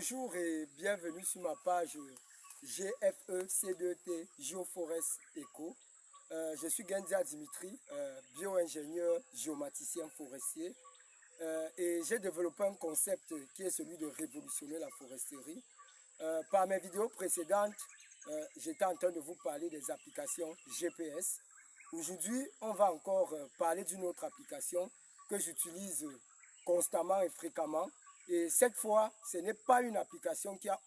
Bonjour et bienvenue sur ma page GFEC2T Geoforest Eco. Je suis Gendia Dimitri, bio-ingénieur géomaticien forestier et j'ai développé un concept qui est celui de révolutionner la foresterie. Par mes vidéos précédentes, j'étais en train de vous parler des applications GPS. Aujourd'hui, on va encore parler d'une autre application que j'utilise constamment et fréquemment. Et cette fois, ce n'est pas une application qui a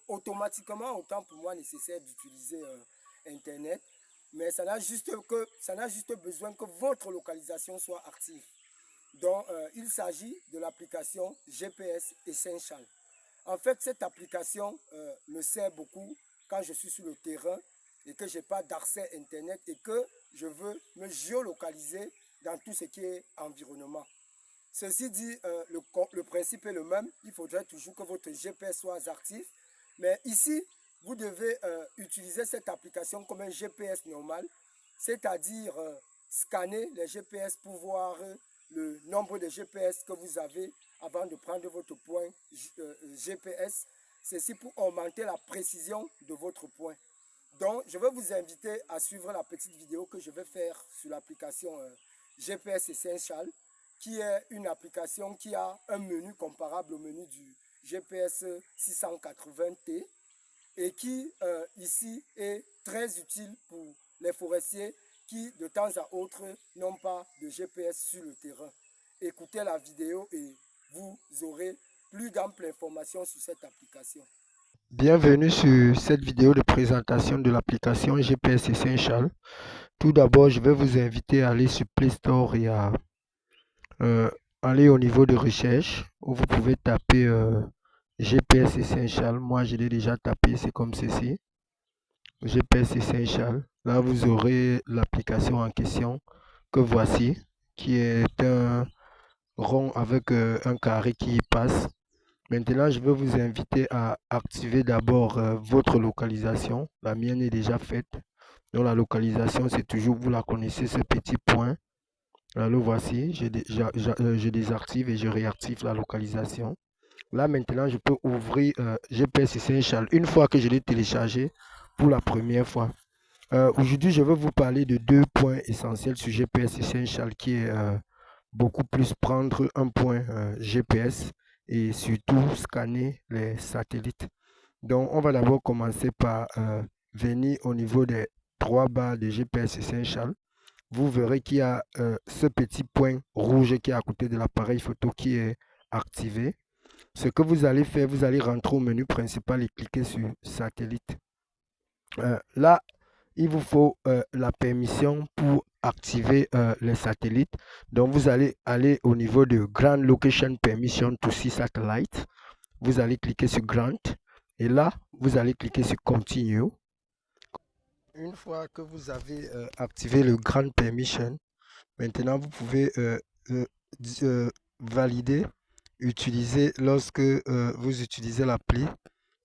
automatiquement autant pour moi nécessaire d'utiliser Internet, mais ça n'a juste besoin que votre localisation soit active. Donc, il s'agit de l'application GPS Essential. En fait, cette application me sert beaucoup quand je suis sur le terrain et que je n'ai pas d'accès Internet et que je veux me géolocaliser dans tout ce qui est environnement. Ceci dit, le principe est le même. Il faudrait toujours que votre GPS soit actif. Mais ici, vous devez utiliser cette application comme un GPS normal, c'est-à-dire scanner les GPS pour voir le nombre de GPS que vous avez avant de prendre votre point GPS. Ceci pour augmenter la précision de votre point. Donc, je vais vous inviter à suivre la petite vidéo que je vais faire sur l'application GPS Essential, qui est une application qui a un menu comparable au menu du GPS 680T et qui ici est très utile pour les forestiers qui de temps à autre n'ont pas de GPS sur le terrain. Écoutez la vidéo et vous aurez plus d'amples informations sur cette application. Bienvenue sur cette vidéo de présentation de l'application GPS Essential. Tout d'abord, je vais vous inviter à aller sur Play Store et à aller au niveau de recherche où vous pouvez taper GPS Essential. Moi, je l'ai déjà tapé, c'est comme ceci. GPS Essential. Là, vous aurez l'application en question que voici, qui est un rond avec un carré qui y passe. Maintenant, je vais vous inviter à activer d'abord votre localisation. La mienne est déjà faite. Donc, la localisation, c'est toujours, vous la connaissez, ce petit point. Là, le voici. Je désactive et je réactive la localisation. Là, maintenant, je peux ouvrir GPS Essential une fois que je l'ai téléchargé pour la première fois. Aujourd'hui, je vais vous parler de deux points essentiels sur GPS Essential qui est beaucoup plus prendre un point GPS et surtout scanner les satellites. Donc, on va d'abord commencer par venir au niveau des trois barres de GPS Essential. Vous verrez qu'il y a ce petit point rouge qui est à côté de l'appareil photo qui est activé. Ce que vous allez faire, vous allez rentrer au menu principal et cliquer sur satellite. Là, il vous faut la permission pour activer les satellites. Donc, vous allez aller au niveau de Grant Location Permission to See Satellite. Vous allez cliquer sur Grant. Et là, vous allez cliquer sur Continue. Une fois que vous avez activé le Grant Permission, maintenant, vous pouvez valider, utiliser lorsque vous utilisez l'appli.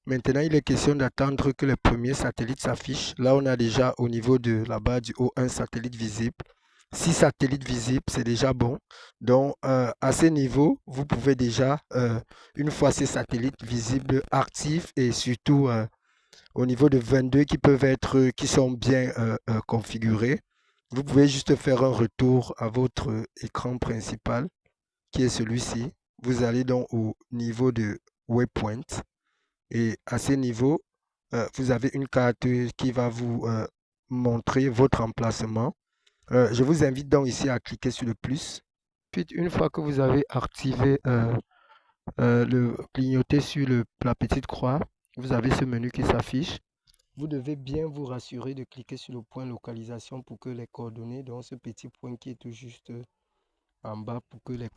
Maintenant, il est question d'attendre que les premiers satellites s'affichent. Là, on a déjà au niveau de la barre du haut un satellite visible. 6 satellites visibles, c'est déjà bon. Donc, à ce niveau, vous pouvez déjà, une fois ces satellites visibles, actifs et surtout au niveau de 22 qui sont bien configurés, vous pouvez juste faire un retour à votre écran principal, qui est celui-ci. Vous allez donc au niveau de Waypoint. Et à ce niveau, vous avez une carte qui va vous montrer votre emplacement. Je vous invite donc ici à cliquer sur le plus. Puis, une fois que vous avez activé le clignoter sur la petite croix, vous avez ce menu qui s'affiche. Vous devez bien vous rassurer de cliquer sur le point localisation pour que les coordonnées, donc ce petit point qui est tout juste en bas, pour que les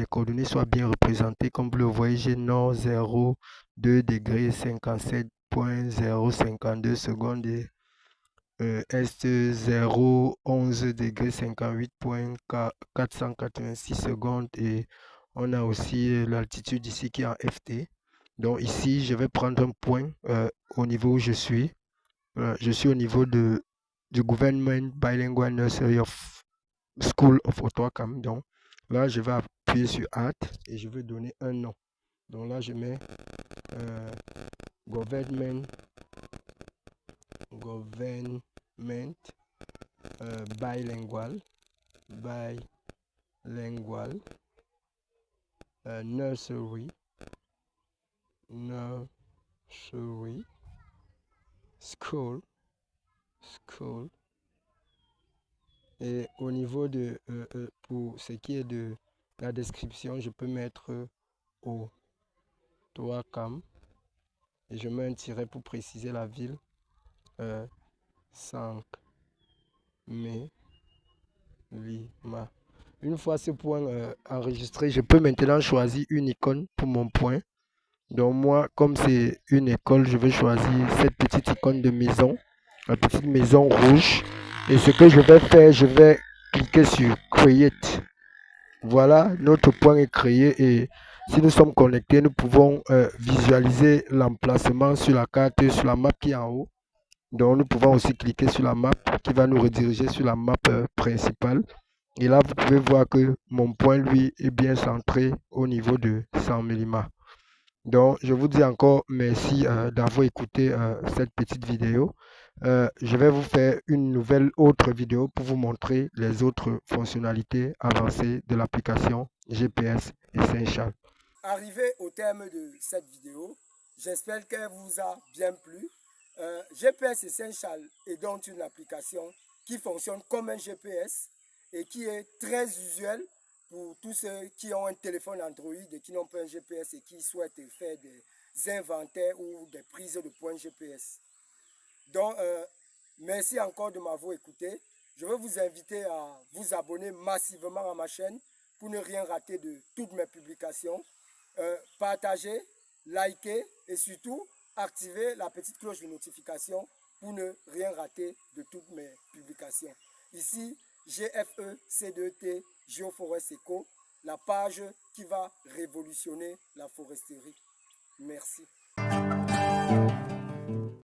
coordonnées soient bien représentées. Comme vous le voyez, j'ai nord 0, 2 degrés 57.052 secondes et est 0, 11 degrés 58.486 secondes. Et on a aussi l'altitude ici qui est en FT. Donc ici, je vais prendre un point au niveau où je suis. Je suis au niveau du Government Bilingual Nursery of School of Ottawa. Donc là, je vais appuyer sur Add et je vais donner un nom. Donc là, je mets government bilingual, nursery, school. Et au niveau de, pour ce qui est de la description, je peux mettre au Toakam et je mets un tiret pour préciser la ville. 5 mai Lima. Une fois ce point enregistré, je peux maintenant choisir une icône pour mon point. Donc moi, comme c'est une école, je vais choisir cette petite icône de maison, la petite maison rouge. Et ce que je vais faire, je vais cliquer sur Create. Voilà, notre point est créé et si nous sommes connectés, nous pouvons visualiser l'emplacement sur la carte, sur la map qui est en haut. Donc nous pouvons aussi cliquer sur la map qui va nous rediriger sur la map principale. Et là, vous pouvez voir que mon point, lui, est bien centré au niveau de 100 mm. Donc, je vous dis encore merci d'avoir écouté cette petite vidéo. Je vais vous faire une nouvelle autre vidéo pour vous montrer les autres fonctionnalités avancées de l'application GPS Essential. Arrivé au terme de cette vidéo, j'espère qu'elle vous a bien plu. GPS Essential est donc une application qui fonctionne comme un GPS et qui est très usuel pour tous ceux qui ont un téléphone Android et qui n'ont pas un GPS et qui souhaitent faire des inventaires ou des prises de points GPS. Donc, merci encore de m'avoir écouté. Je veux vous inviter à vous abonner massivement à ma chaîne pour ne rien rater de toutes mes publications. Partagez, likez et surtout activez la petite cloche de notification pour ne rien rater de toutes mes publications. Ici, GFE C2T Geoforest Eco, la page qui va révolutionner la foresterie. Merci.